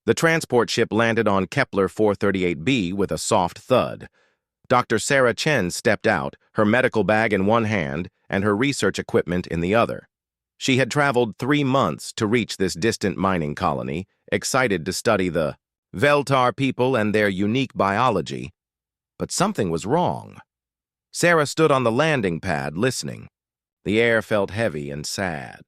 The transport ship landed on Kepler 438b with a soft thud. Dr. Sarah Chen stepped out, her medical bag in one hand and her research equipment in the other. She had traveled 3 months to reach this distant mining colony, excited to study the Veltar people and their unique biology. But something was wrong. Sarah stood on the landing pad, listening. The air felt heavy and sad.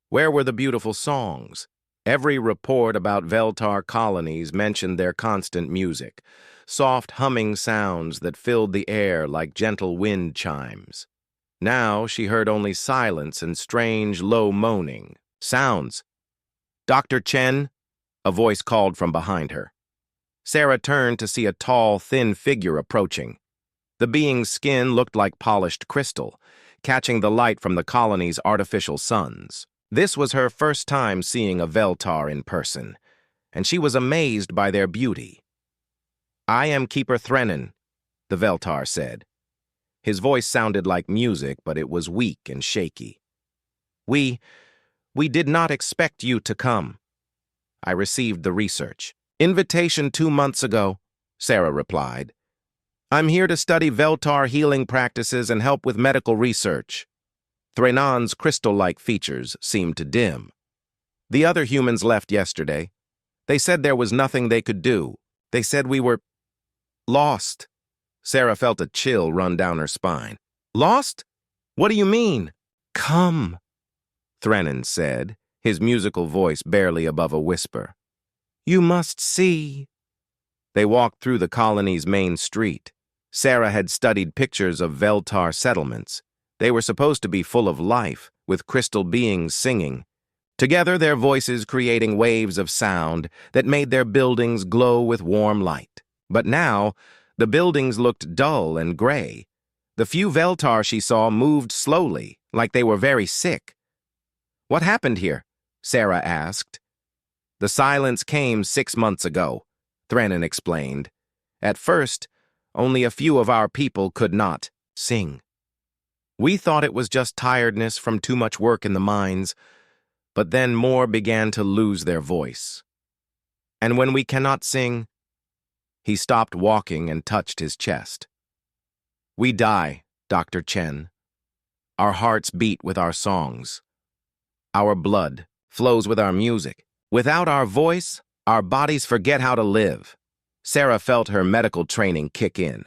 Where were the beautiful songs? Every report about Veltar colonies mentioned their constant music, soft humming sounds that filled the air like gentle wind chimes. Now she heard only silence and strange, low moaning sounds. "Dr. Chen?" a voice called from behind her. Sarah turned to see a tall, thin figure approaching. The being's skin looked like polished crystal, catching the light from the colony's artificial suns. This was her first time seeing a Veltar in person, and she was amazed by their beauty. "I am Keeper Threnin," the Veltar said. His voice sounded like music, but it was weak and shaky. We did not expect you to come. I received the research invitation 2 months ago," Sarah replied. "I'm here to study Veltar healing practices and help with medical research." Threnan's crystal-like features seemed to dim. "The other humans left yesterday. They said there was nothing they could do. They said we were lost." Sarah felt a chill run down her spine. "Lost? What do you mean?" "Come," Threnin said, his musical voice barely above a whisper. "You must see." They walked through the colony's main street. Sarah had studied pictures of Veltar settlements. They were supposed to be full of life, with crystal beings singing. Together, their voices creating waves of sound that made their buildings glow with warm light. But now, the buildings looked dull and gray. The few Veltar she saw moved slowly, like they were very sick. "What happened here?" Sarah asked. "The silence came 6 months ago," Threnin explained. "At first, only a few of our people could not sing. We thought it was just tiredness from too much work in the mines, but then more began to lose their voice. And when we cannot sing..." He stopped walking and touched his chest. "We die, Dr. Chen. Our hearts beat with our songs. Our blood flows with our music. Without our voice, our bodies forget how to live." Sarah felt her medical training kick in.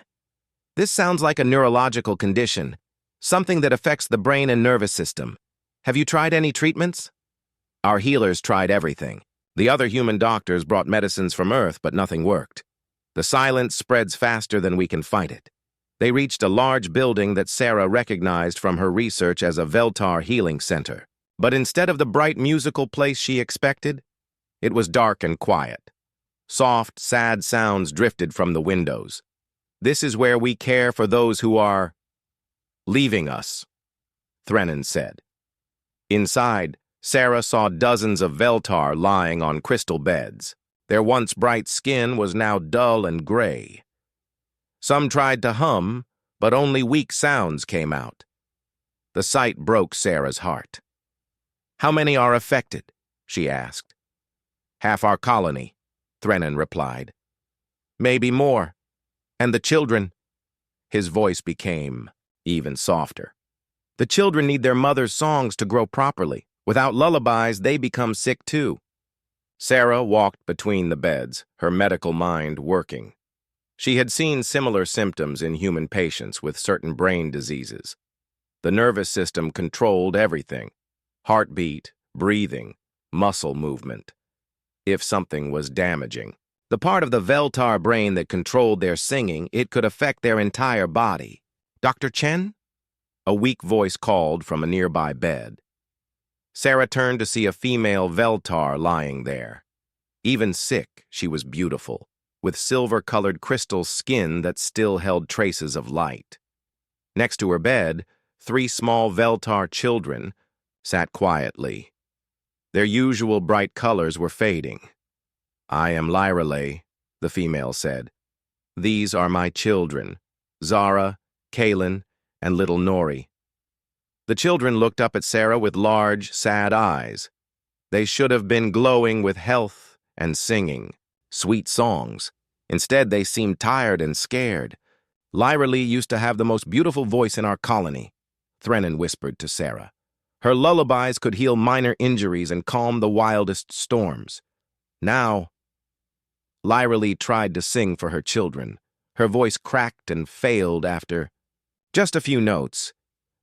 "This sounds like a neurological condition, something that affects the brain and nervous system. Have you tried any treatments?" "Our healers tried everything. The other human doctors brought medicines from Earth, but nothing worked. The silence spreads faster than we can fight it." They reached a large building that Sarah recognized from her research as a Veltar healing center. But instead of the bright musical place she expected, it was dark and quiet. Soft, sad sounds drifted from the windows. "This is where we care for those who are leaving us," Threnin said. Inside, Sarah saw dozens of Veltar lying on crystal beds. Their once bright skin was now dull and gray. Some tried to hum, but only weak sounds came out. The sight broke Sarah's heart. "How many are affected?" she asked. "Half our colony," Threnin replied. "Maybe more. And the children?" His voice became even softer. "The children need their mother's songs to grow properly. Without lullabies, they become sick too." Sarah walked between the beds, her medical mind working. She had seen similar symptoms in human patients with certain brain diseases. The nervous system controlled everything: heartbeat, breathing, muscle movement. If something was damaging, the part of the Veltar brain that controlled their singing, it could affect their entire body. "Dr. Chen?" A weak voice called from a nearby bed. Sarah turned to see a female Veltar lying there. Even sick, she was beautiful, with silver-colored crystal skin that still held traces of light. Next to her bed, 3 small Veltar children sat quietly. Their usual bright colors were fading. "I am Lyrelay," the female said. "These are my children, Zara, Kaylin, and little Nori." The children looked up at Sarah with large, sad eyes. They should have been glowing with health and singing. Sweet songs. Instead, they seemed tired and scared. Lyra used to have the most beautiful voice in our colony, Threnon whispered to Sarah. Her lullabies could heal minor injuries and calm the wildest storms. Now, Lyra tried to sing for her children. Her voice cracked and failed after just a few notes.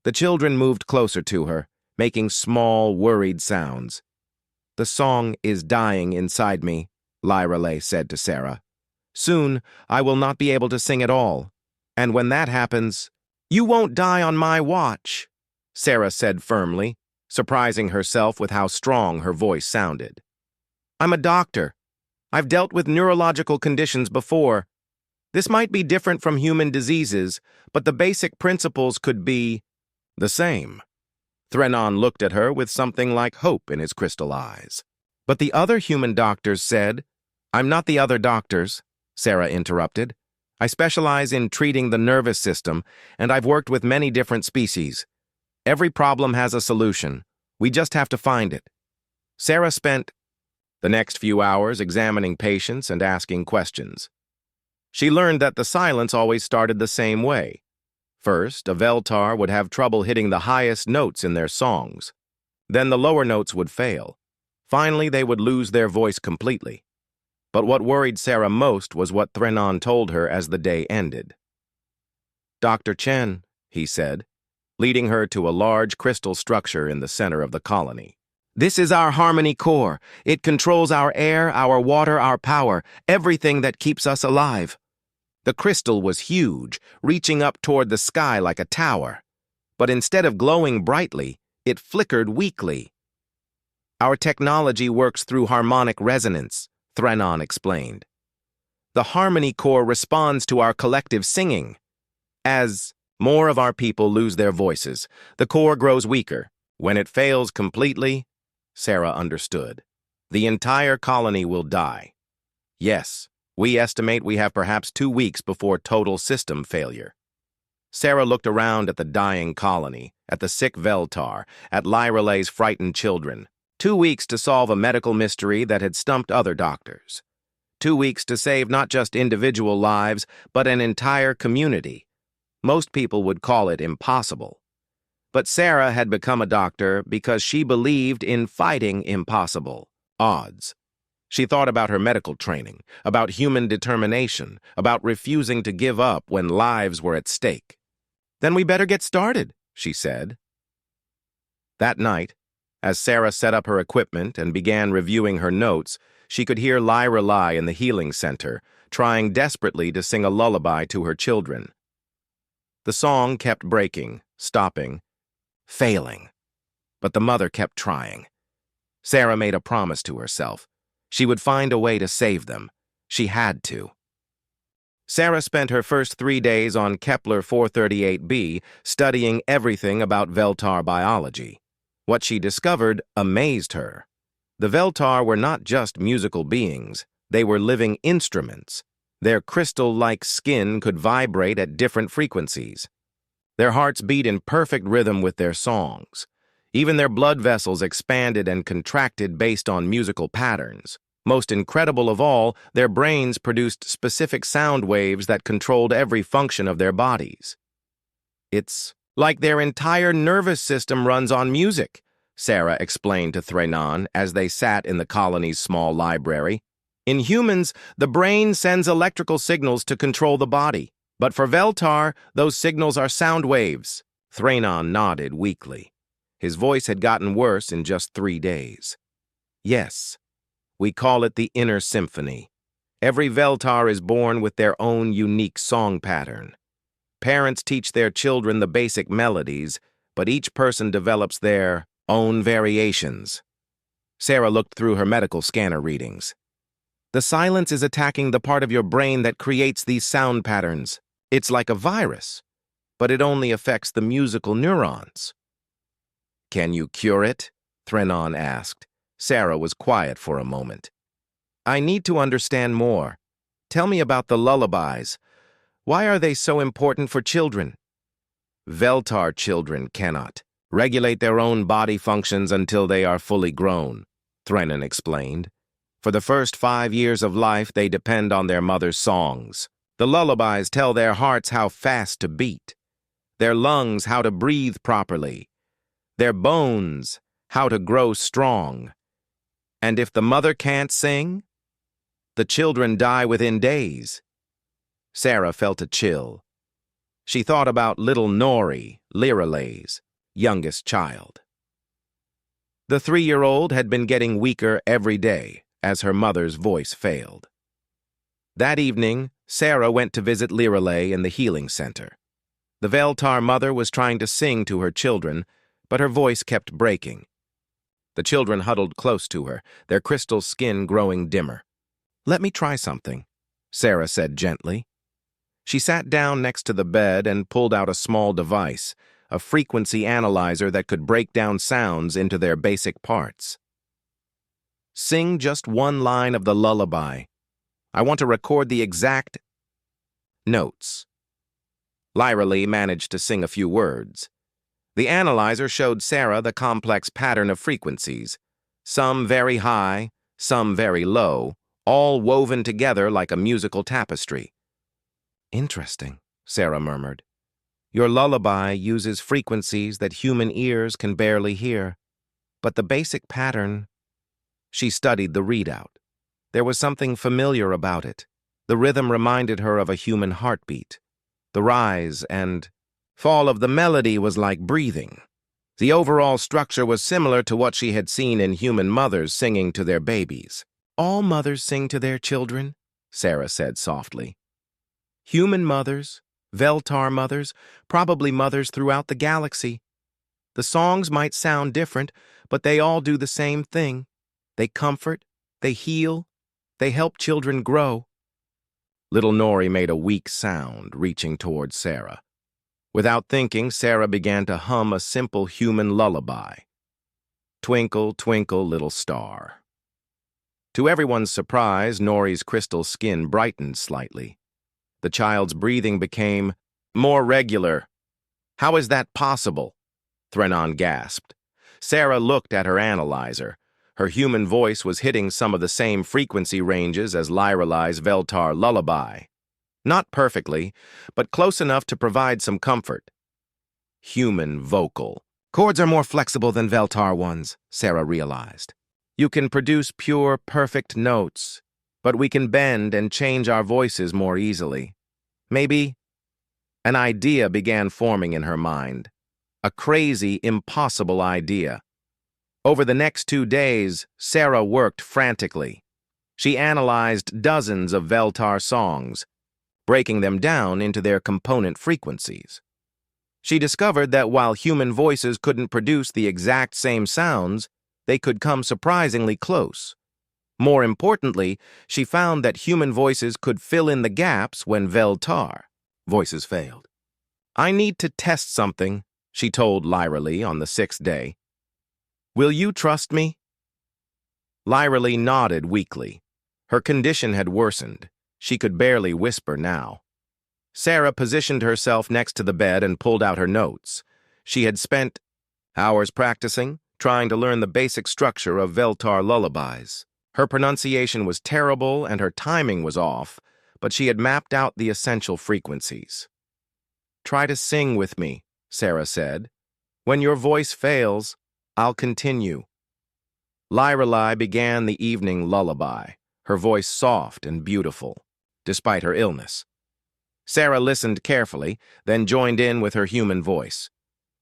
The children moved closer to her, making small, worried sounds. The song is dying inside me, Lyra said to Sarah. Soon, I will not be able to sing at all. And when that happens, you won't die on my watch, Sarah said firmly, surprising herself with how strong her voice sounded. I'm a doctor. I've dealt with neurological conditions before. This might be different from human diseases, but the basic principles could be the same. Threnon looked at her with something like hope in his crystal eyes. But the other human doctors said, I'm not the other doctors, Sarah interrupted. I specialize in treating the nervous system, and I've worked with many different species. Every problem has a solution. We just have to find it. Sarah spent the next few hours examining patients and asking questions. She learned that the silence always started the same way. First, a Veltar would have trouble hitting the highest notes in their songs. Then the lower notes would fail. Finally, they would lose their voice completely. But what worried Sarah most was what Threnon told her as the day ended. Dr. Chen, he said, leading her to a large crystal structure in the center of the colony. This is our harmony core. It controls our air, our water, our power, everything that keeps us alive. The crystal was huge, reaching up toward the sky like a tower. But instead of glowing brightly, it flickered weakly. Our technology works through harmonic resonance, Threnon explained. The harmony core responds to our collective singing. As more of our people lose their voices, the core grows weaker. When it fails completely, Sarah understood. The entire colony will die. Yes, we estimate we have perhaps 2 weeks before total system failure. Sarah looked around at the dying colony, at the sick Veltar, at Lyra's frightened children. 2 weeks to solve a medical mystery that had stumped other doctors. 2 weeks to save not just individual lives, but an entire community. Most people would call it impossible. But Sarah had become a doctor because she believed in fighting impossible odds. She thought about her medical training, about human determination, about refusing to give up when lives were at stake. Then we better get started, she said. That night, as Sarah set up her equipment and began reviewing her notes, she could hear Lyra in the healing center, trying desperately to sing a lullaby to her children. The song kept breaking, stopping, failing. But the mother kept trying. Sarah made a promise to herself. She would find a way to save them. She had to. Sarah spent her first 3 days on Kepler 438b studying everything about Veltar biology. What she discovered amazed her. The Veltar were not just musical beings. They were living instruments. Their crystal-like skin could vibrate at different frequencies. Their hearts beat in perfect rhythm with their songs. Even their blood vessels expanded and contracted based on musical patterns. Most incredible of all, their brains produced specific sound waves that controlled every function of their bodies. It's like their entire nervous system runs on music, Sarah explained to Threnon as they sat in the colony's small library. In humans, the brain sends electrical signals to control the body. But for Veltar, those signals are sound waves. Threnon nodded weakly. His voice had gotten worse in just 3 days. Yes, we call it the inner symphony. Every Veltar is born with their own unique song pattern. Parents teach their children the basic melodies, but each person develops their own variations. Sarah looked through her medical scanner readings. The silence is attacking the part of your brain that creates these sound patterns. It's like a virus, but it only affects the musical neurons. Can you cure it? Threnon asked. Sarah was quiet for a moment. I need to understand more. Tell me about the lullabies. Why are they so important for children? Veltar children cannot regulate their own body functions until they are fully grown, Threnon explained. For the first 5 years of life, they depend on their mother's songs. The lullabies tell their hearts how fast to beat, their lungs how to breathe properly, their bones how to grow strong. And if the mother can't sing, the children die within days. Sarah felt a chill. She thought about little Nori, Lullaby's youngest child. The 3-year-old had been getting weaker every day as her mother's voice failed. That evening, Sarah went to visit Lullaby in the healing center. The Veltar mother was trying to sing to her children, but her voice kept breaking. The children huddled close to her, their crystal skin growing dimmer. "Let me try something," Sarah said gently. She sat down next to the bed and pulled out a small device, a frequency analyzer that could break down sounds into their basic parts. "Sing just one line of the lullaby. I want to record the exact notes." Lullaby managed to sing a few words. The analyzer showed Sarah the complex pattern of frequencies, some very high, some very low, all woven together like a musical tapestry. "Interesting," Sarah murmured. "Your lullaby uses frequencies that human ears can barely hear, but the basic pattern..." She studied the readout. There was something familiar about it. The rhythm reminded her of a human heartbeat. The rise and fall of the melody was like breathing. The overall structure was similar to what she had seen in human mothers singing to their babies. "All mothers sing to their children," Sarah said softly. "Human mothers, Veltar mothers, probably mothers throughout the galaxy. The songs might sound different, but they all do the same thing. They comfort, they heal, they help children grow." Little Nori made a weak sound, reaching towards Sarah. Without thinking, Sarah began to hum a simple human lullaby. "Twinkle, twinkle, little star." To everyone's surprise, Nori's crystal skin brightened slightly. The child's breathing became more regular. "How is that possible?" Threnon gasped. Sarah looked at her analyzer. Her human voice was hitting some of the same frequency ranges as Lullaby's Veltar lullaby. Not perfectly, but close enough to provide some comfort. Human vocal. "Chords are more flexible than Veltar ones," Sarah realized. "You can produce pure, perfect notes, but we can bend and change our voices more easily. Maybe..." An idea began forming in her mind. A crazy, impossible idea. Over the next 2 days, Sarah worked frantically. She analyzed dozens of Veltar songs, breaking them down into their component frequencies. She discovered that while human voices couldn't produce the exact same sounds, they could come surprisingly close. More importantly, she found that human voices could fill in the gaps when Veltar voices failed. "I need to test something," she told Lullaby on the 6th day. "Will you trust me?" Lullaby nodded weakly. Her condition had worsened. She could barely whisper now. Sarah positioned herself next to the bed and pulled out her notes. She had spent hours practicing, trying to learn the basic structure of Veltar lullabies. Her pronunciation was terrible and her timing was off, but she had mapped out the essential frequencies. "Try to sing with me," Sarah said. "When your voice fails, I'll continue." Lullaby began the evening lullaby, her voice soft and beautiful, despite her illness. Sarah listened carefully, then joined in with her human voice.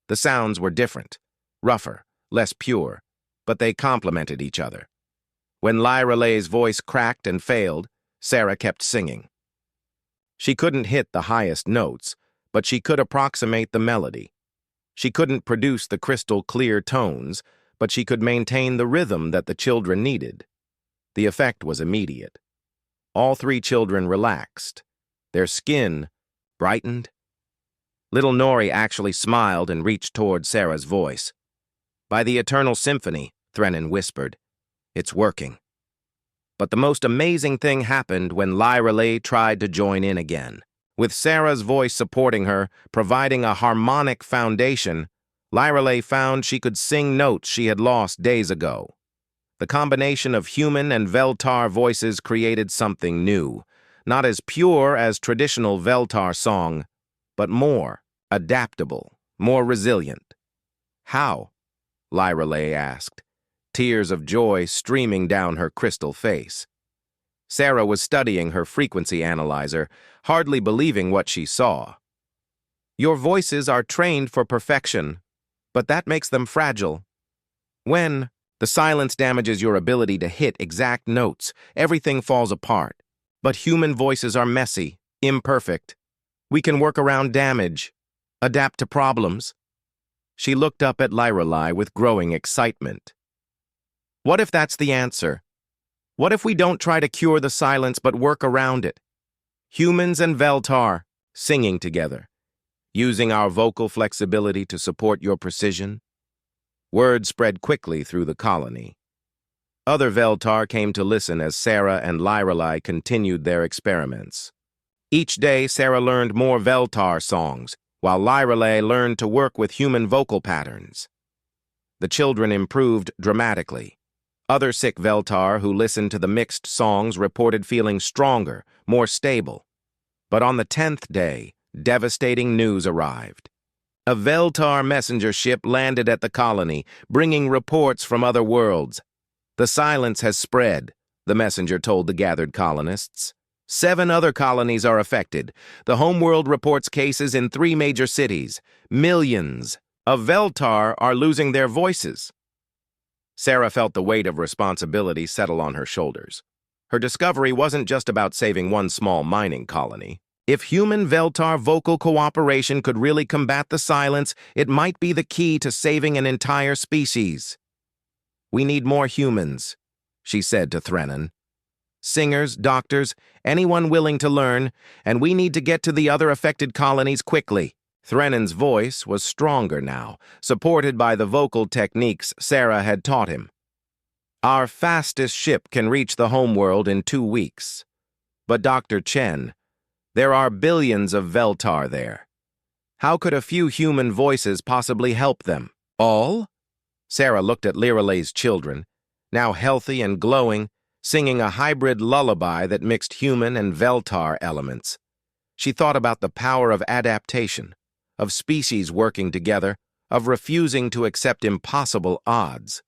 The sounds were different, rougher, less pure, but they complemented each other. When Lullaby's voice cracked and failed, Sarah kept singing. She couldn't hit the highest notes, but she could approximate the melody. She couldn't produce the crystal-clear tones, but she could maintain the rhythm that the children needed. The effect was immediate. All 3 children relaxed. Their skin brightened. Little Nori actually smiled and reached toward Sarah's voice. "By the Eternal Symphony," Threnon whispered, "it's working." But the most amazing thing happened when Lullaby tried to join in again. With Sarah's voice supporting her, providing a harmonic foundation, Lullaby found she could sing notes she had lost days ago. The combination of human and Veltar voices created something new, not as pure as traditional Veltar song, but more adaptable, more resilient. How? Lyralay asked, tears of joy streaming down her crystal face. Sarah was studying her frequency analyzer, hardly believing what she saw. Your voices are trained for perfection, but that makes them fragile. When the silence damages your ability to hit exact notes, everything falls apart. But human voices are messy, imperfect. We can work around damage, adapt to problems. She looked up at Lyralay with growing excitement. What if that's the answer? What if we don't try to cure the silence but work around it? Humans and Veltar, singing together, using our vocal flexibility to support your precision. Word spread quickly through the colony. Other Veltar came to listen as Sarah and Lyralay continued their experiments. Each day, Sarah learned more Veltar songs, while Lyralay learned to work with human vocal patterns. The children improved dramatically. Other sick Veltar who listened to the mixed songs reported feeling stronger, more stable. But on the 10th day, devastating news arrived. A Veltar messenger ship landed at the colony, bringing reports from other worlds. The silence has spread, the messenger told the gathered colonists. 7 other colonies are affected. The homeworld reports cases in 3 major cities. Millions of Veltar are losing their voices. Sarah felt the weight of responsibility settle on her shoulders. Her discovery wasn't just about saving one small mining colony. If human-Veltar vocal cooperation could really combat the silence, it might be the key to saving an entire species. We need more humans, she said to Threnon. Singers, doctors, anyone willing to learn, and we need to get to the other affected colonies quickly. Threnon's voice was stronger now, supported by the vocal techniques Sarah had taught him. Our fastest ship can reach the homeworld in 2 weeks. But Dr. Chen, there are billions of Veltar there. How could a few human voices possibly help them? All? Sarah looked at Lyralay's children, now healthy and glowing, singing a hybrid lullaby that mixed human and Veltar elements. She thought about the power of adaptation, of species working together, of refusing to accept impossible odds.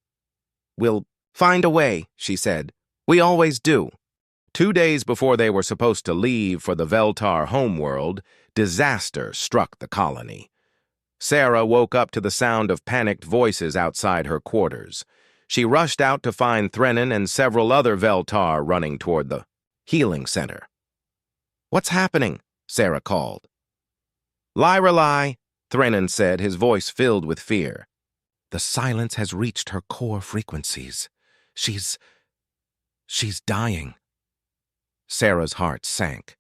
We'll find a way, she said. We always do. 2 days before they were supposed to leave for the Veltar homeworld, disaster struck the colony. Sarah woke up to the sound of panicked voices outside her quarters. She rushed out to find Threnon and several other Veltar running toward the healing center. What's happening? Sarah called. Lyralay, Threnon said, his voice filled with fear. The silence has reached her core frequencies. She's dying. Sarah's heart sank.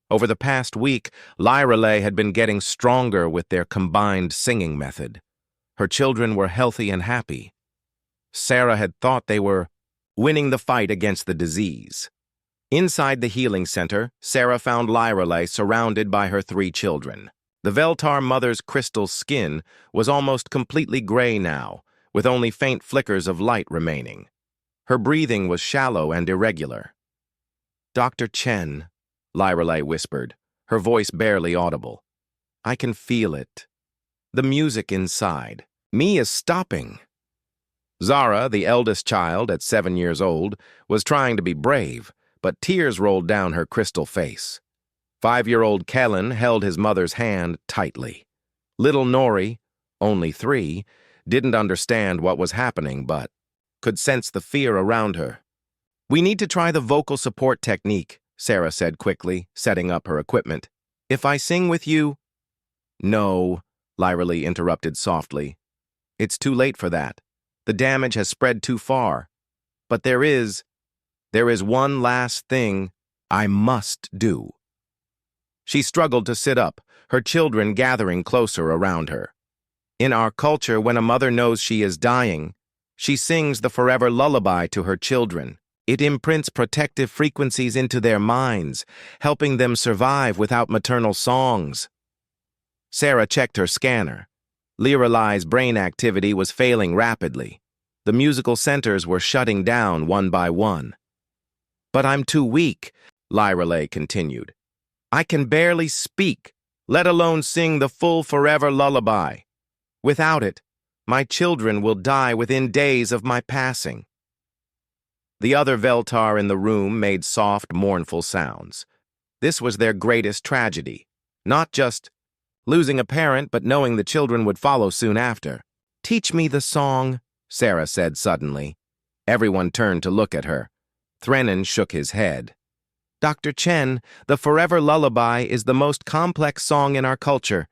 Over the past week, Lyralay had been getting stronger with their combined singing method. Her children were healthy and happy. Sarah had thought they were winning the fight against the disease. Inside the healing center, Sarah found Lyralay surrounded by her 3 children. The Veltar mother's crystal skin was almost completely gray now, with only faint flickers of light remaining. Her breathing was shallow and irregular. Dr. Chen, Lyralay whispered, her voice barely audible. I can feel it. The music inside. Me is stopping. Zara, the eldest child at 7 years old, was trying to be brave, but tears rolled down her crystal face. 5-year-old Kellen held his mother's hand tightly. Little Nori, only 3, didn't understand what was happening but could sense the fear around her. We need to try the vocal support technique, Sarah said quickly, setting up her equipment. If I sing with you... No, Lyralay interrupted softly. It's too late for that. The damage has spread too far. But there is one last thing I must do. She struggled to sit up, her children gathering closer around her. In our culture, when a mother knows she is dying, she sings the forever lullaby to her children. It imprints protective frequencies into their minds, helping them survive without maternal songs. Sarah checked her scanner. Lyralay's brain activity was failing rapidly. The musical centers were shutting down one by one. "But I'm too weak," Lyrelay continued. "I can barely speak, let alone sing the full forever lullaby. Without it, my children will die within days of my passing." The other Veltar in the room made soft, mournful sounds. This was their greatest tragedy. Not just losing a parent, but knowing the children would follow soon after. "Teach me the song," Sarah said suddenly. Everyone turned to look at her. Threnin shook his head. "Dr. Chen, the Forever Lullaby is the most complex song in our culture.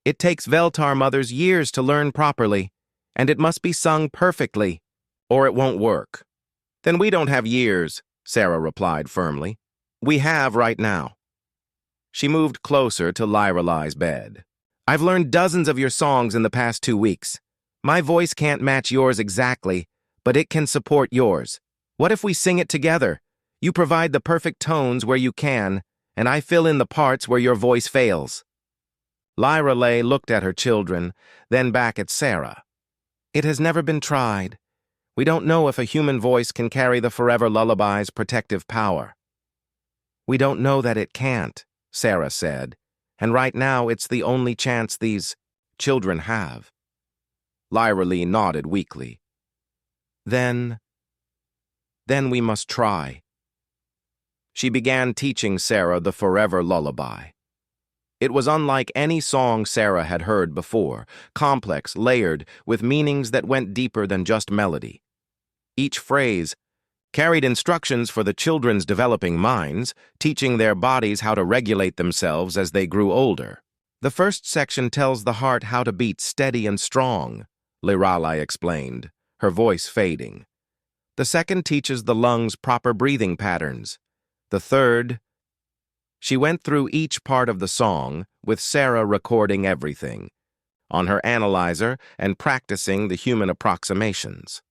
It takes Veltar mothers years to learn properly, and it must be sung perfectly, or it won't work." "Then we don't have years," Sarah replied firmly. "We have right now." She moved closer to Lyrelay's bed. "I've learned dozens of your songs in the past 2 weeks. My voice can't match yours exactly, but it can support yours. What if we sing it together? You provide the perfect tones where you can, and I fill in the parts where your voice fails." Lyrelay looked at her children, then back at Sarah. "It has never been tried. We don't know if a human voice can carry the Forever Lullaby's protective power." "We don't know that it can't," Sarah said, "and right now it's the only chance these children have." Lyrelay nodded weakly. Then we must try." She began teaching Sarah the Forever Lullaby. It was unlike any song Sarah had heard before, complex, layered, with meanings that went deeper than just melody. Each phrase carried instructions for the children's developing minds, teaching their bodies how to regulate themselves as they grew older. "The first section tells the heart how to beat steady and strong," Lyrelay explained, her voice fading. "The second teaches the lungs proper breathing patterns. The third—" She went through each part of the song, with Sarah recording everything, on her analyzer and practicing the human approximations.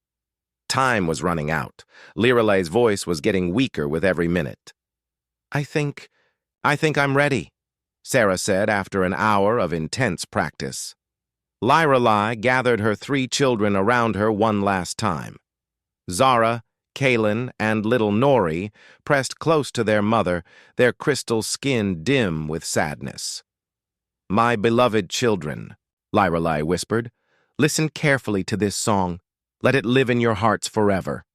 Time was running out. Lyrelay's voice was getting weaker with every minute. I think I'm ready," Sarah said after an hour of intense practice. Lyrelay gathered her 3 children around her one last time. Zara, Kaylin, and little Nori pressed close to their mother, their crystal skin dim with sadness. "My beloved children," Lyrelay whispered, "listen carefully to this song. Let it live in your hearts forever."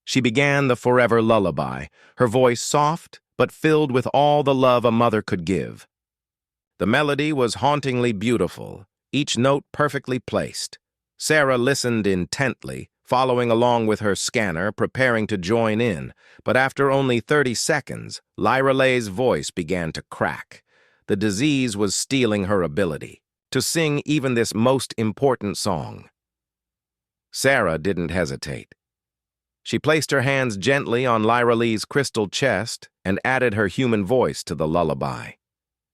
She began the Forever Lullaby, her voice soft but filled with all the love a mother could give. The melody was hauntingly beautiful, each note perfectly placed. Sarah listened intently, following along with her scanner, preparing to join in, but after only 30 seconds, Lyrelay's voice began to crack. The disease was stealing her ability to sing even this most important song. Sarah didn't hesitate. She placed her hands gently on Lyrelay's crystal chest and added her human voice to the lullaby.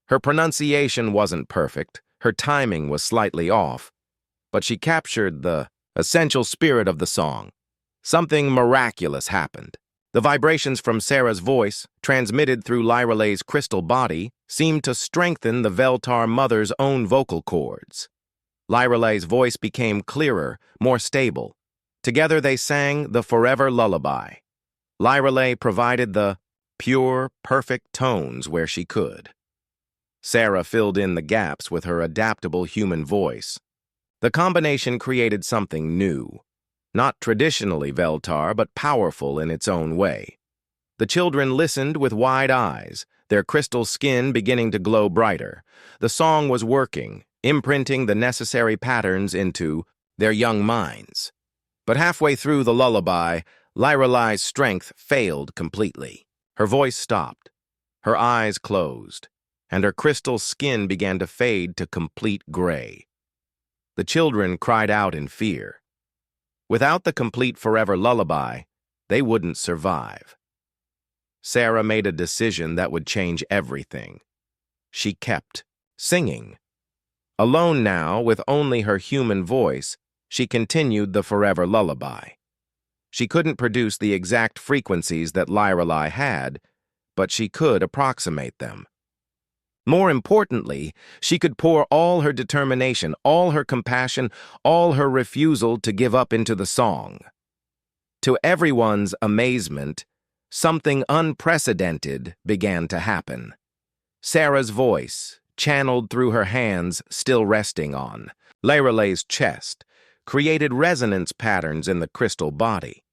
Her pronunciation wasn't perfect, her timing was slightly off, but she captured the essential spirit of the song. Something miraculous happened. The vibrations from Sarah's voice, transmitted through Lyrelay's crystal body, seemed to strengthen the Veltar mother's own vocal cords. Lyrelay's voice became clearer, more stable. Together they sang the Forever Lullaby. Lyrelay provided the pure, perfect tones where she could. Sarah filled in the gaps with her adaptable human voice. The combination created something new. Not traditionally Veltar, but powerful in its own way. The children listened with wide eyes, their crystal skin beginning to glow brighter. The song was working, imprinting the necessary patterns into their young minds. But halfway through the lullaby, Lyrelay's strength failed completely. Her voice stopped, her eyes closed, and her crystal skin began to fade to complete gray. The children cried out in fear. Without the complete Forever Lullaby, they wouldn't survive. Sarah made a decision that would change everything. She kept singing. Alone now, with only her human voice, she continued the Forever Lullaby. She couldn't produce the exact frequencies that Lyrelay had, but she could approximate them. More importantly, she could pour all her determination, all her compassion, all her refusal to give up into the song. To everyone's amazement, something unprecedented began to happen. Sarah's voice, channeled through her hands still resting on Lyralay's chest, created resonance patterns in the crystal body.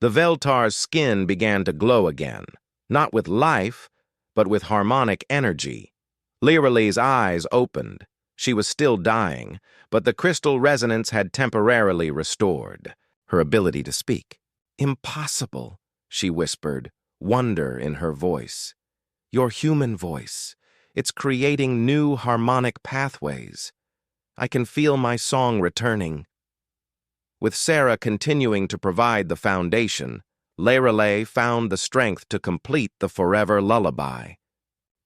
The Veltar's skin began to glow again, not with life, but with harmonic energy. Lyralay's eyes opened. She was still dying, but the crystal resonance had temporarily restored her ability to speak. "Impossible," she whispered, wonder in her voice. "Your human voice. It's creating new harmonic pathways. I can feel my song returning." With Sarah continuing to provide the foundation, Lyralay found the strength to complete the forever lullaby.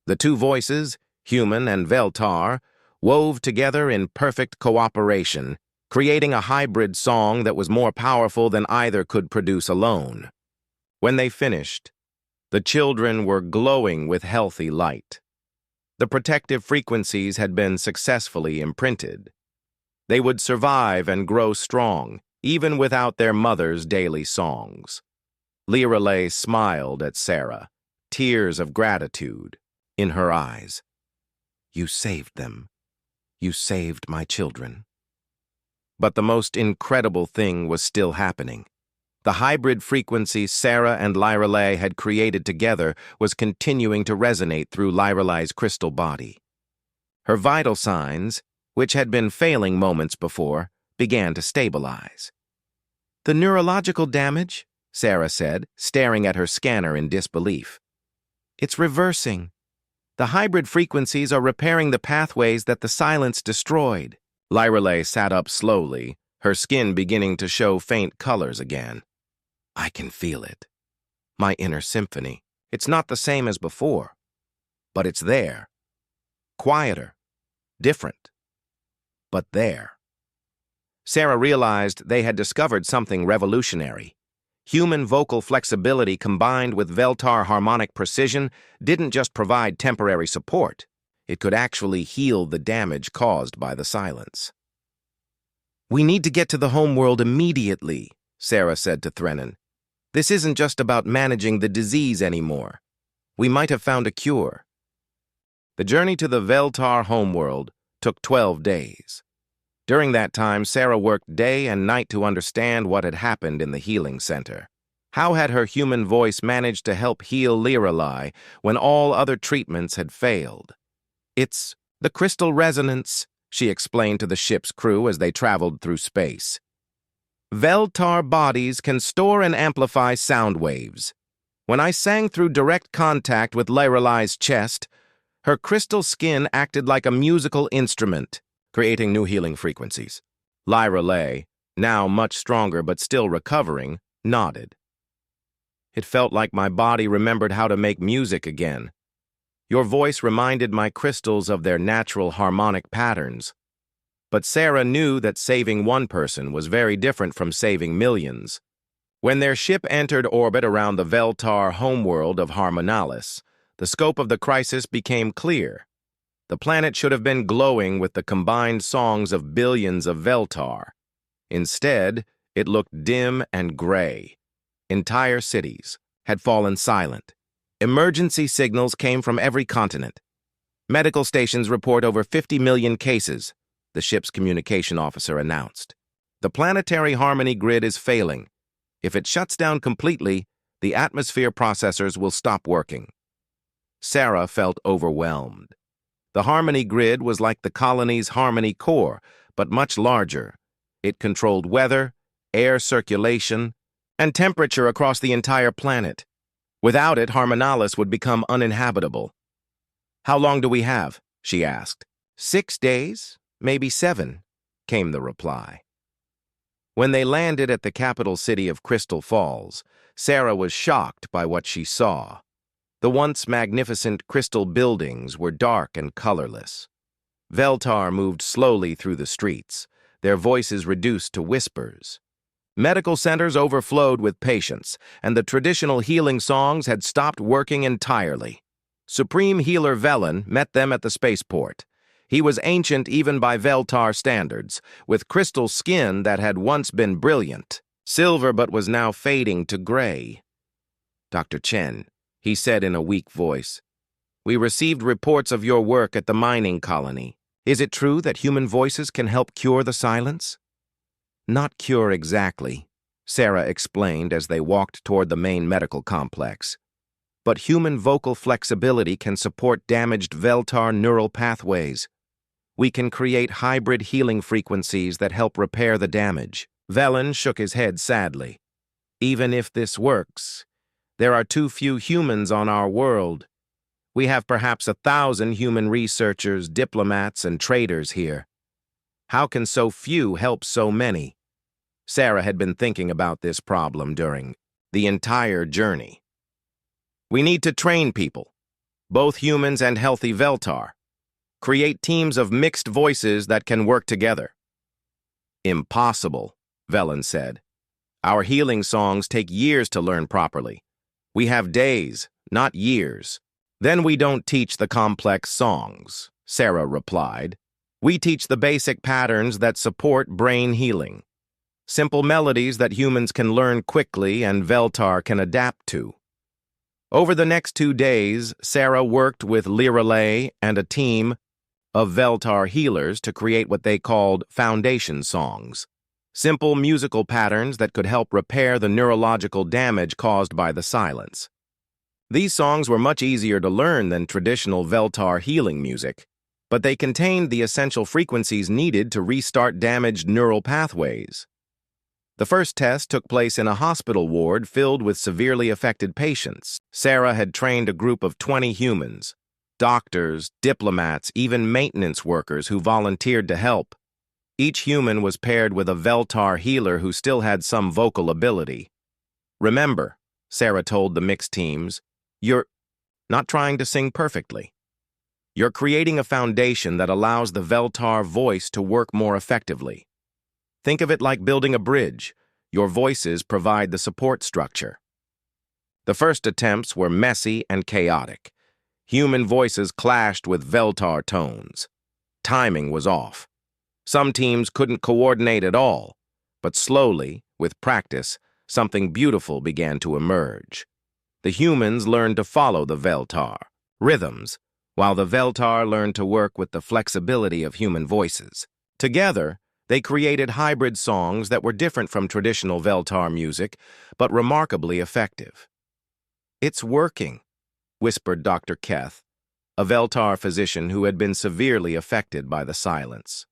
The two voices, human and Veltar, wove together in perfect cooperation, creating a hybrid song that was more powerful than either could produce alone. When they finished, the children were glowing with healthy light. The protective frequencies had been successfully imprinted. They would survive and grow strong, even without their mother's daily songs. Lyralay smiled at Sarah, tears of gratitude in her eyes. "You saved them. You saved my children." But the most incredible thing was still happening. The hybrid frequency Sarah and Lyralay had created together was continuing to resonate through Lyralay's crystal body. Her vital signs, which had been failing moments before, began to stabilize. "The neurological damage," Sarah said, staring at her scanner in disbelief. "It's reversing. The hybrid frequencies are repairing the pathways that the silence destroyed." Lyralay sat up slowly, her skin beginning to show faint colors again. "I can feel it. My inner symphony. It's not the same as before, but it's there. Quieter, different, but there." Sarah realized they had discovered something revolutionary. Human vocal flexibility combined with Veltar harmonic precision didn't just provide temporary support. It could actually heal the damage caused by the silence. "We need to get to the homeworld immediately," Sarah said to Threnon. "This isn't just about managing the disease anymore. We might have found a cure." The journey to the Veltar homeworld took 12 days. During that time, Sarah worked day and night to understand what had happened in the healing center. How had her human voice managed to help heal Lyralay when all other treatments had failed? "It's the crystal resonance," she explained to the ship's crew as they traveled through space. "Veltar bodies can store and amplify sound waves. When I sang through direct contact with Lyralay's chest, her crystal skin acted like a musical instrument, creating new healing frequencies." Lyralay, now much stronger but still recovering, nodded. "It felt like my body remembered how to make music again. Your voice reminded my crystals of their natural harmonic patterns." But Sarah knew that saving one person was very different from saving millions. When their ship entered orbit around the Veltar homeworld of Harmonalis, the scope of the crisis became clear. The planet should have been glowing with the combined songs of billions of Veltar. Instead, it looked dim and gray. Entire cities had fallen silent. Emergency signals came from every continent. "Medical stations report over 50 million cases," the ship's communication officer announced. "The planetary harmony grid is failing. If it shuts down completely, the atmosphere processors will stop working." Sarah felt overwhelmed. The harmony grid was like the colony's harmony core, but much larger. It controlled weather, air circulation, and temperature across the entire planet. Without it, Harmonalis would become uninhabitable. "How long do we have?" she asked. 6 days, maybe 7, came the reply. When they landed at the capital city of Crystal Falls, Sarah was shocked by what she saw. The once magnificent crystal buildings were dark and colorless. Veltar moved slowly through the streets, their voices reduced to whispers. Medical centers overflowed with patients, and the traditional healing songs had stopped working entirely. Supreme Healer Velen met them at the spaceport. He was ancient even by Veltar standards, with crystal skin that had once been brilliant, silver but was now fading to gray. "Dr. Chen," he said in a weak voice, "we received reports of your work at the mining colony. Is it true that human voices can help cure the silence?" "Not cure exactly," Sarah explained as they walked toward the main medical complex. "But human vocal flexibility can support damaged Veltar neural pathways. We can create hybrid healing frequencies that help repair the damage." Velen shook his head sadly. "Even if this works, there are too few humans on our world. We have perhaps 1,000 human researchers, diplomats, and traders here. How can so few help so many?" Sarah had been thinking about this problem during the entire journey. "We need to train people, both humans and healthy Veltar. Create teams of mixed voices that can work together." "Impossible," Velen said. "Our healing songs take years to learn properly. We have days, not years." "Then we don't teach the complex songs," Sarah replied. "We teach the basic patterns that support brain healing. Simple melodies that humans can learn quickly and Veltar can adapt to." Over the next 2 days, Sarah worked with Lullaby and a team of Veltar healers to create what they called foundation songs, simple musical patterns that could help repair the neurological damage caused by the silence. These songs were much easier to learn than traditional Veltar healing music, but they contained the essential frequencies needed to restart damaged neural pathways. The first test took place in a hospital ward filled with severely affected patients. Sarah had trained a group of 20 humans, doctors, diplomats, even maintenance workers who volunteered to help. Each human was paired with a Veltar healer who still had some vocal ability. "Remember," Sarah told the mixed teams, "you're not trying to sing perfectly. You're creating a foundation that allows the Veltar voice to work more effectively. Think of it like building a bridge. Your voices provide the support structure." The first attempts were messy and chaotic. Human voices clashed with Veltar tones. Timing was off. Some teams couldn't coordinate at all, but slowly, with practice, something beautiful began to emerge. The humans learned to follow the Veltar rhythms, while the Veltar learned to work with the flexibility of human voices. Together, they created hybrid songs that were different from traditional Veltar music, but remarkably effective. "It's working," whispered Dr. Keth, a Veltar physician who had been severely affected by the silence.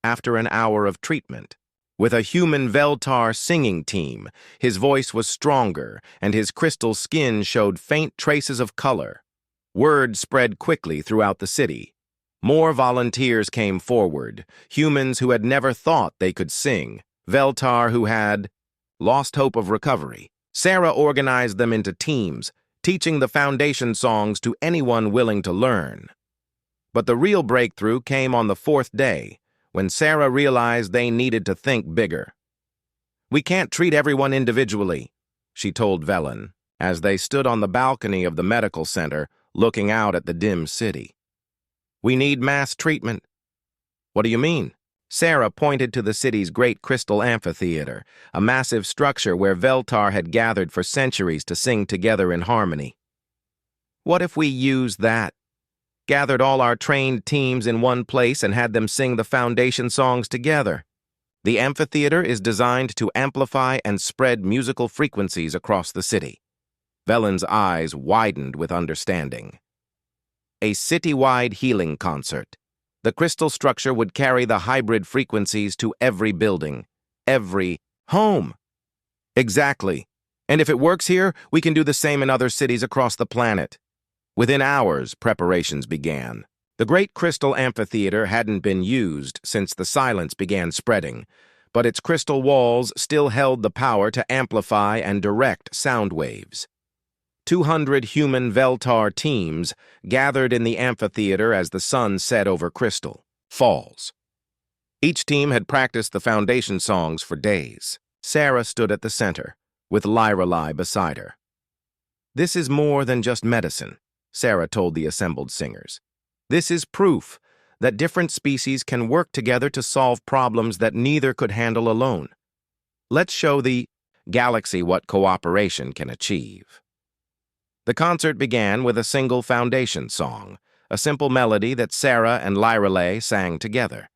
After an hour of treatment, with a human Veltar singing team, his voice was stronger and his crystal skin showed faint traces of color. Word spread quickly throughout the city. More volunteers came forward, humans who had never thought they could sing, Veltar who had lost hope of recovery. Sarah organized them into teams, teaching the foundation songs to anyone willing to learn. But the real breakthrough came on the 4th day, when Sarah realized they needed to think bigger. "We can't treat everyone individually," she told Velen, as they stood on the balcony of the medical center, looking out at the dim city. "We need mass treatment." "What do you mean?" Sarah pointed to the city's great crystal amphitheater, a massive structure where Veltar had gathered for centuries to sing together in harmony. "What if we used that? Gathered all our trained teams in one place and had them sing the foundation songs together? The amphitheater is designed to amplify and spread musical frequencies across the city." Velen's eyes widened with understanding. "A citywide healing concert. The crystal structure would carry the hybrid frequencies to every building, every home." "Exactly. And if it works here, we can do the same in other cities across the planet." Within hours, preparations began. The great crystal amphitheater hadn't been used since the silence began spreading, but its crystal walls still held the power to amplify and direct sound waves. 200 human Veltar teams gathered in the amphitheater as the sun set over Crystal Falls. Each team had practiced the foundation songs for days. Sarah stood at the center, with Lullaby beside her. "This is more than just medicine," Sarah told the assembled singers. "This is proof that different species can work together to solve problems that neither could handle alone. Let's show the galaxy what cooperation can achieve." The concert began with a single foundation song, a simple melody that Sarah and Lyra sang together.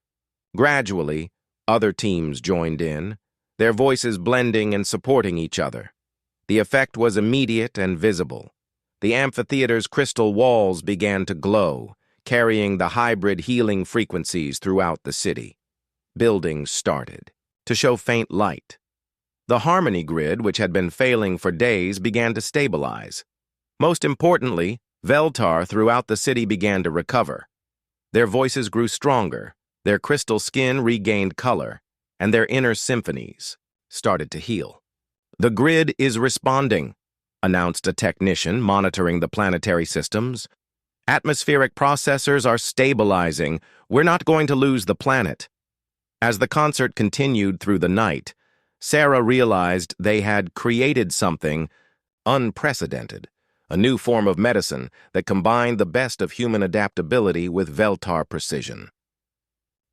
Gradually, other teams joined in, their voices blending and supporting each other. The effect was immediate and visible. The amphitheater's crystal walls began to glow, carrying the hybrid healing frequencies throughout the city. Buildings started to show faint light. The harmony grid, which had been failing for days, began to stabilize. Most importantly, Veltar throughout the city began to recover. Their voices grew stronger, their crystal skin regained color, and their inner symphonies started to heal. "The grid is responding," announced a technician monitoring the planetary systems. "Atmospheric processors are stabilizing. We're not going to lose the planet." As the concert continued through the night, Sarah realized they had created something unprecedented, a new form of medicine that combined the best of human adaptability with Veltar precision.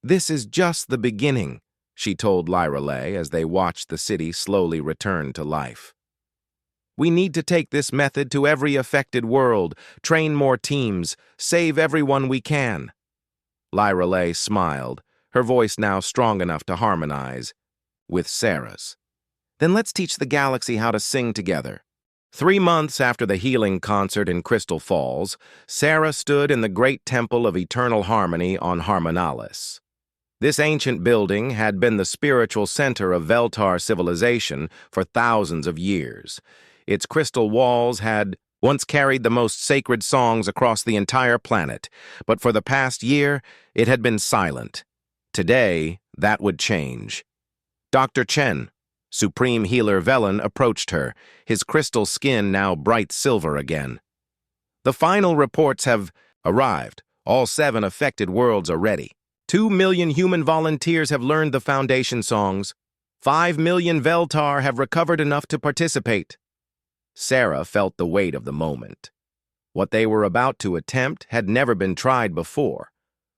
"This is just the beginning," she told Lyra as they watched the city slowly return to life. "We need to take this method to every affected world, train more teams, save everyone we can." Lyra smiled, her voice now strong enough to harmonize with Sarah's. "Then let's teach the galaxy how to sing together." 3 months after the healing concert in Crystal Falls, Sarah stood in the great temple of eternal harmony on Harmonalis. This ancient building had been the spiritual center of Veltar civilization for thousands of years. Its crystal walls had once carried the most sacred songs across the entire planet, but for the past year, it had been silent. Today, that would change. Dr. Chen, Supreme Healer Velen, approached her, his crystal skin now bright silver again. "The final reports have arrived. All 7 affected worlds are ready. 2 million human volunteers have learned the foundation songs. 5 million Veltar have recovered enough to participate." Sarah felt the weight of the moment. What they were about to attempt had never been tried before.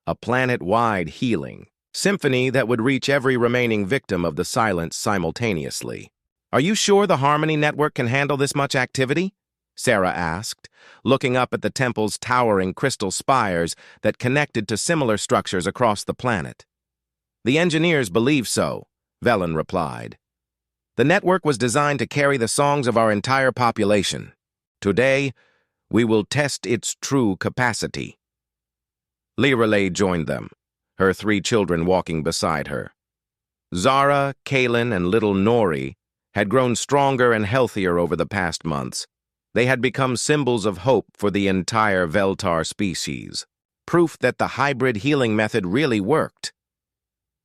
A planet-wide healing symphony that would reach every remaining victim of the silence simultaneously. "Are you sure the Harmony Network can handle this much activity?" Sarah asked, looking up at the temple's towering crystal spires that connected to similar structures across the planet. "The engineers believe so," Velen replied. "The network was designed to carry the songs of our entire population. Today, we will test its true capacity." Lyra joined them, her 3 children walking beside her. Zara, Kaylin, and little Nori had grown stronger and healthier over the past months. They had become symbols of hope for the entire Veltar species, proof that the hybrid healing method really worked.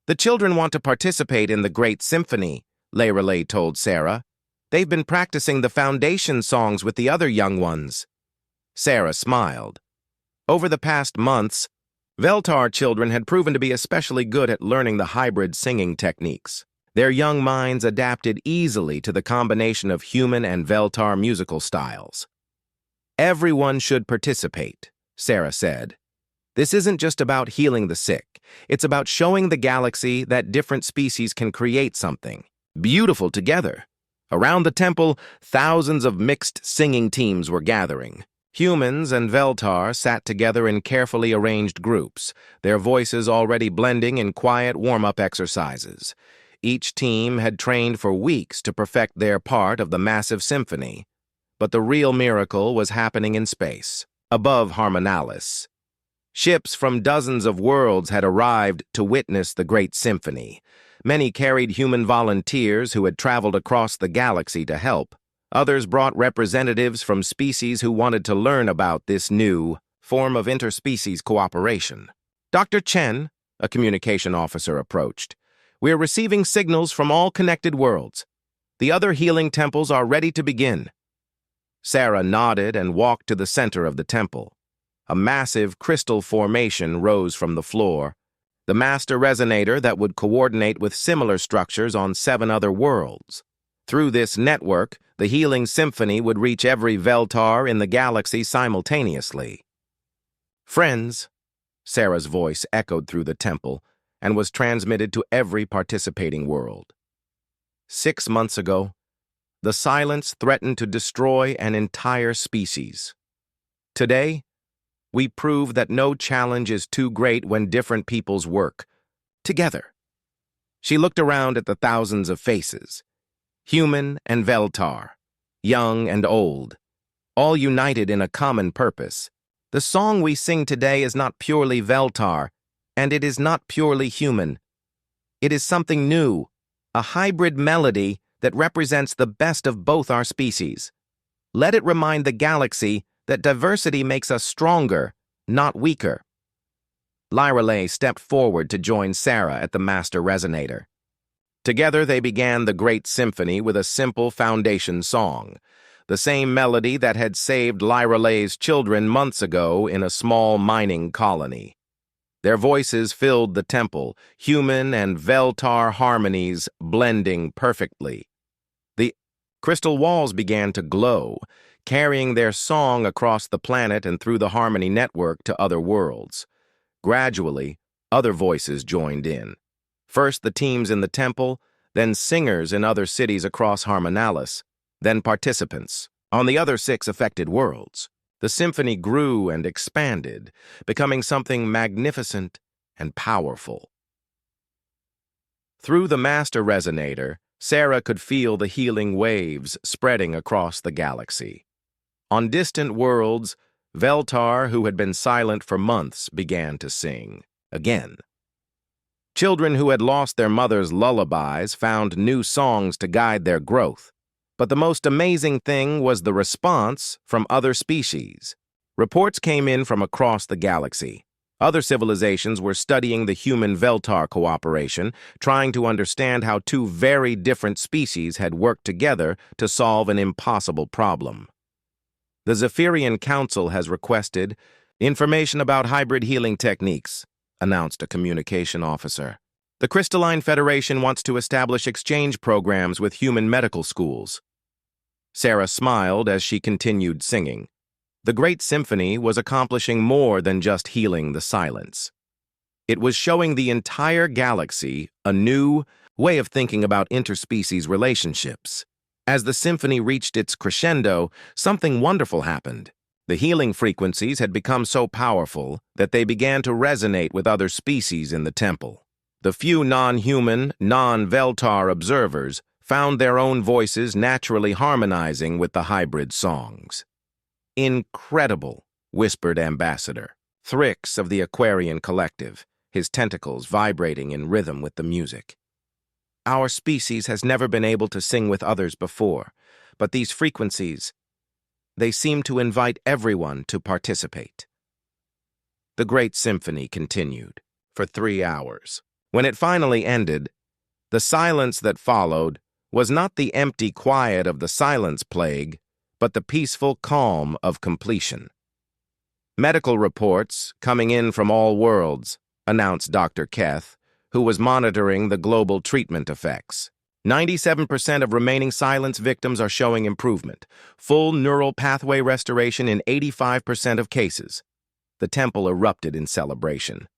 "The children want to participate in the Great Symphony," Lyra told Sarah. "They've been practicing the foundation songs with the other young ones." Sarah smiled. Over the past months, Veltar children had proven to be especially good at learning the hybrid singing techniques. Their young minds adapted easily to the combination of human and Veltar musical styles. "Everyone should participate," Sarah said. "This isn't just about healing the sick. It's about showing the galaxy that different species can create something beautiful together." Around the temple, thousands of mixed singing teams were gathering. Humans and Veltar sat together in carefully arranged groups, their voices already blending in quiet warm-up exercises. Each team had trained for weeks to perfect their part of the massive symphony. But the real miracle was happening in space, above Harmonalis. Ships from dozens of worlds had arrived to witness the Great Symphony. Many carried human volunteers who had traveled across the galaxy to help. Others brought representatives from species who wanted to learn about this new form of interspecies cooperation. Dr. Chen, a communication officer, approached. "We're receiving signals from all connected worlds. The other healing temples are ready to begin." Sarah nodded and walked to the center of the temple. A massive crystal formation rose from the floor, the master resonator that would coordinate with similar structures on 7 other worlds. Through this network, The healing symphony would reach every Veltar in the galaxy simultaneously. "Friends," Sarah's voice echoed through the temple and was transmitted to every participating world. 6 months ago, the silence threatened to destroy an entire species. Today, we prove that no challenge is too great when different peoples work together. She looked around at the thousands of faces, human and Veltar, young and old, all united in a common purpose. The song we sing today is not purely Veltar, and it is not purely human. It is something new, a hybrid melody that represents the best of both our species. Let it remind the galaxy that diversity makes us stronger, not weaker. Lullaby stepped forward to join Sarah at the master resonator. Together they began the great symphony with a simple foundation song, the same melody that had saved Lullaby's children months ago in a small mining colony. Their voices filled the temple, human and Veltar harmonies blending perfectly. The crystal walls began to glow, carrying their song across the planet and through the harmony network to other worlds. Gradually, other voices joined in. First the teams in the temple, then singers in other cities across Harmonalis, then participants on the other 6 affected worlds. The symphony grew and expanded, becoming something magnificent and powerful. Through the master resonator, Sarah could feel the healing waves spreading across the galaxy. On distant worlds, Veltar, who had been silent for months, began to sing again. Children who had lost their mother's lullabies found new songs to guide their growth. But the most amazing thing was the response from other species. Reports came in from across the galaxy. Other civilizations were studying the human-Veltar cooperation, trying to understand how 2 very different species had worked together to solve an impossible problem. The Zephyrian Council has requested information about hybrid healing techniques, announced a communication officer. The Crystalline Federation wants to establish exchange programs with human medical schools. Sarah smiled as she continued singing. The great symphony was accomplishing more than just healing the silence. It was showing the entire galaxy a new way of thinking about interspecies relationships. As the symphony reached its crescendo, something wonderful happened. The healing frequencies had become so powerful that they began to resonate with other species in the temple. The few non-human, non-Veltar observers found their own voices naturally harmonizing with the hybrid songs. "Incredible," whispered Ambassador Thrix of the Aquarian Collective, his tentacles vibrating in rhythm with the music. "Our species has never been able to sing with others before, but these frequencies, they seem to invite everyone to participate." The great symphony continued for 3 hours. When it finally ended, the silence that followed was not the empty quiet of the silence plague, but the peaceful calm of completion. Medical reports, coming in from all worlds, announced Dr. Keth, who was monitoring the global treatment effects. 97% of remaining silence victims are showing improvement, full neural pathway restoration in 85% of cases. The temple erupted in celebration.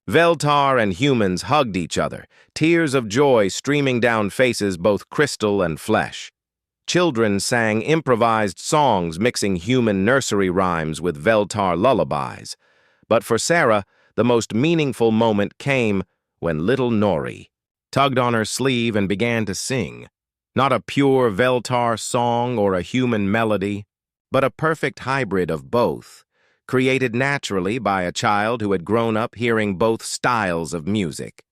Veltar and humans hugged each other, tears of joy streaming down faces both crystal and flesh. Children sang improvised songs mixing human nursery rhymes with Veltar lullabies. But for Sarah, the most meaningful moment came when little Nori tugged on her sleeve and began to sing. Not a pure Veltar song or a human melody, but a perfect hybrid of both, created naturally by a child who had grown up hearing both styles of music.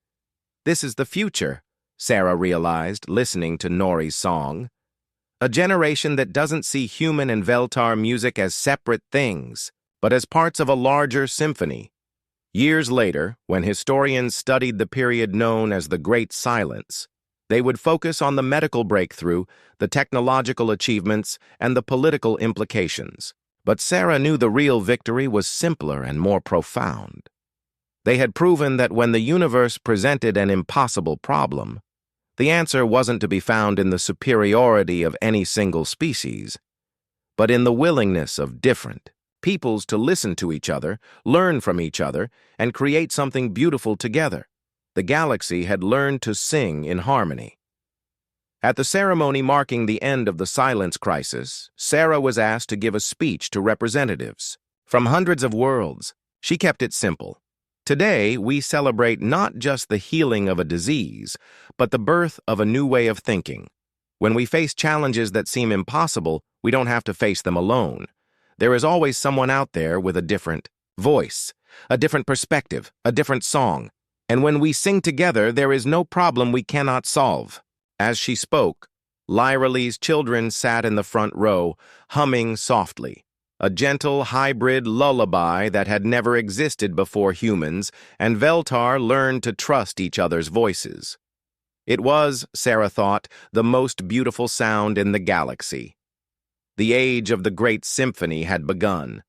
This is the future, Sarah realized, listening to Nori's song. A generation that doesn't see human and Veltar music as separate things, but as parts of a larger symphony. Years later, when historians studied the period known as the Great Silence, they would focus on the medical breakthrough, the technological achievements, and the political implications. But Sarah knew the real victory was simpler and more profound. They had proven that when the universe presented an impossible problem, The answer wasn't to be found in the superiority of any single species, but in the willingness of different peoples to listen to each other, learn from each other, and create something beautiful together. The galaxy had learned to sing in harmony. At the ceremony marking the end of the silence crisis, Sarah was asked to give a speech to representatives from hundreds of worlds. She kept it simple. Today, we celebrate not just the healing of a disease, but the birth of a new way of thinking. When we face challenges that seem impossible, we don't have to face them alone. There is always someone out there with a different voice, a different perspective, a different song. And when we sing together, there is no problem we cannot solve. As she spoke, Lyralee's children sat in the front row, humming softly, a gentle hybrid lullaby that had never existed before humans, and Veltar learned to trust each other's voices. It was, Sarah thought, the most beautiful sound in the galaxy. The age of the great symphony had begun,